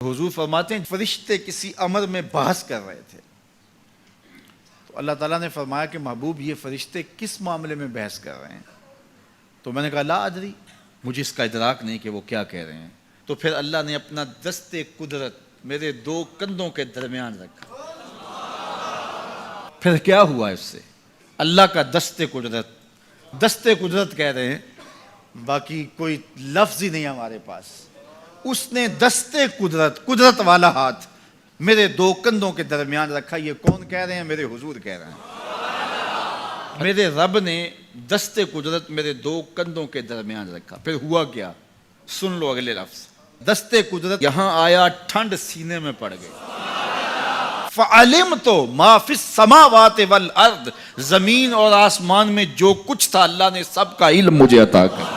حضور فرماتے ہیں فرشتے کسی امر میں بحث کر رہے تھے تو اللہ تعالیٰ نے فرمایا کہ محبوب یہ فرشتے کس معاملے میں بحث کر رہے ہیں؟ تو میں نے کہا لا ادری، مجھے اس کا ادراک نہیں کہ وہ کیا کہہ رہے ہیں۔ تو پھر اللہ نے اپنا دست قدرت میرے دو کندھوں کے درمیان رکھا۔ پھر کیا ہوا اس سے؟ اللہ کا دست قدرت کہہ رہے ہیں، باقی کوئی لفظ ہی نہیں ہمارے پاس۔ اس نے دست قدرت والا ہاتھ میرے دو کندھوں کے درمیان رکھا۔ یہ کون کہہ رہے ہیں؟ میرے حضور کہہ رہے ہیں۔ میرے رب نے دست قدرت میرے دو کندھوں کے درمیان رکھا۔ پھر ہوا کیا؟ سن لو اگلے لفظ۔ دست قدرت یہاں آیا، ٹھنڈ سینے میں پڑ گئی۔ فَعَلِمْتُ مَا فِي السَّمَاوَاتِ وَالْأَرْضِ، زمین اور آسمان میں جو کچھ تھا اللہ نے سب کا علم مجھے عطا کر۔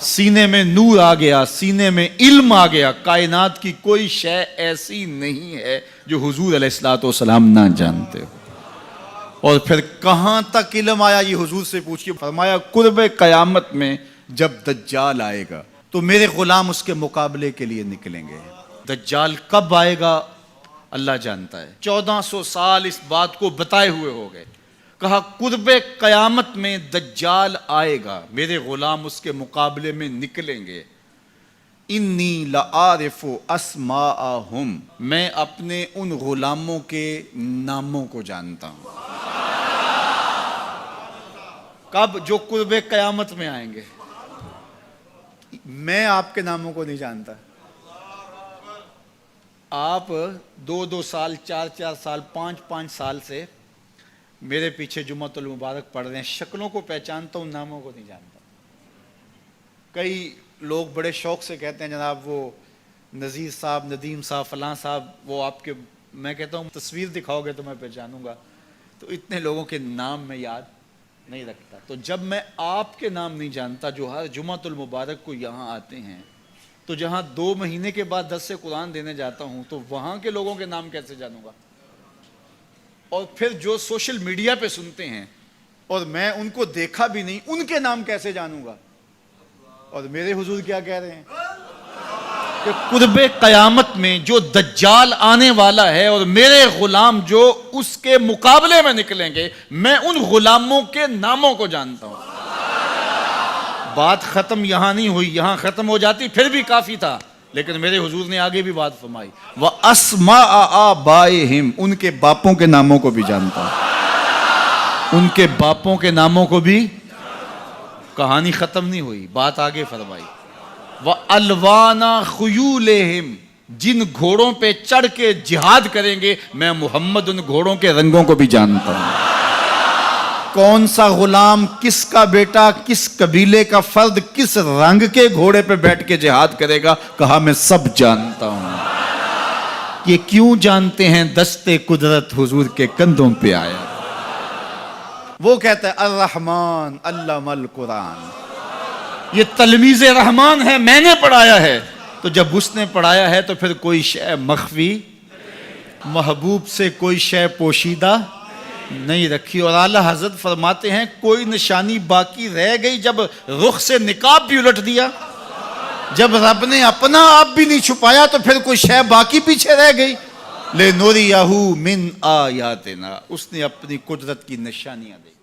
سینے میں نور آ گیا، سینے میں علم آ گیا۔ کائنات کی کوئی شے ایسی نہیں ہے جو حضور علیہ الصلوۃ والسلام نہ جانتے ہو۔ اور پھر کہاں تک علم آیا یہ حضور سے پوچھیے۔ فرمایا قرب قیامت میں جب دجال آئے گا تو میرے غلام اس کے مقابلے کے لیے نکلیں گے۔ دجال کب آئے گا اللہ جانتا ہے۔ 1400 سال اس بات کو بتائے ہوئے ہو گئے۔ کہا قرب قیامت میں دجال آئے گا، میرے غلام اس کے مقابلے میں نکلیں گے۔ انی لعارف اسماءہم، میں اپنے ان غلاموں کے ناموں کو جانتا ہوں۔ کب؟ جو قرب قیامت میں آئیں گے۔ میں آپ کے ناموں کو نہیں جانتا۔ آپ 2 سال 4 سال 5 سال سے میرے پیچھے جمعۃ المبارک پڑھ رہے ہیں، شکلوں کو پہچانتا ہوں، ناموں کو نہیں جانتا۔ کئی لوگ بڑے شوق سے کہتے ہیں جناب وہ نذیر صاحب، ندیم صاحب، فلاں صاحب، وہ آپ کے، میں کہتا ہوں تصویر دکھاؤ گے تو میں پہچانوں گا۔ تو اتنے لوگوں کے نام میں یاد نہیں رکھتا۔ تو جب میں آپ کے نام نہیں جانتا جو ہر جمعۃ المبارک کو یہاں آتے ہیں، تو جہاں 2 مہینے کے بعد درس قرآن دینے جاتا ہوں تو وہاں کے لوگوں کے نام کیسے جانوں گا؟ اور پھر جو سوشل میڈیا پہ سنتے ہیں اور میں ان کو دیکھا بھی نہیں، ان کے نام کیسے جانوں گا؟ اور میرے حضور کیا کہہ رہے ہیں کہ قرب قیامت میں جو دجال آنے والا ہے اور میرے غلام جو اس کے مقابلے میں نکلیں گے، میں ان غلاموں کے ناموں کو جانتا ہوں۔ بات ختم یہاں نہیں ہوئی، یہاں ختم ہو جاتی پھر بھی کافی تھا، لیکن میرے حضور نے آگے بھی بات فرمائی۔ وَأَسْمَاءَ آبَائِهِمْ، ان کے باپوں کے ناموں کو بھی جانتا ہوں۔ ان کے باپوں کے ناموں کو بھی۔ کہانی ختم نہیں ہوئی، بات آگے فرمائی۔ وَأَلْوَانَ خُيُولِهِمْ، جن گھوڑوں پہ چڑھ کے جہاد کریں گے میں محمد ان گھوڑوں کے رنگوں کو بھی جانتا ہوں۔ کون سا غلام، کس کا بیٹا، کس قبیلے کا فرد کس رنگ کے گھوڑے پہ بیٹھ کے جہاد کرے گا، کہا میں سب جانتا ہوں۔ یہ کیوں جانتے ہیں؟ دست قدرت حضور کے کندھوں پہ آیا۔ وہ کہتا ہے الرحمن علم القرآن، یہ تلمیذ رحمان ہے، میں نے پڑھایا ہے۔ تو جب اس نے پڑھایا ہے تو پھر کوئی شے مخفی، محبوب سے کوئی شے پوشیدہ نہیں رکھی۔ اور اعلیٰ حضرت فرماتے ہیں کوئی نشانی باقی رہ گئی جب رخ سے نقاب بھی الٹ دیا، جب رب نے اپنا آپ بھی نہیں چھپایا تو پھر کوئی شے باقی پیچھے رہ گئی۔ لِنُرِيَهُ مِنْ آیَاتِنَا، اس نے اپنی قدرت کی نشانیاں دی۔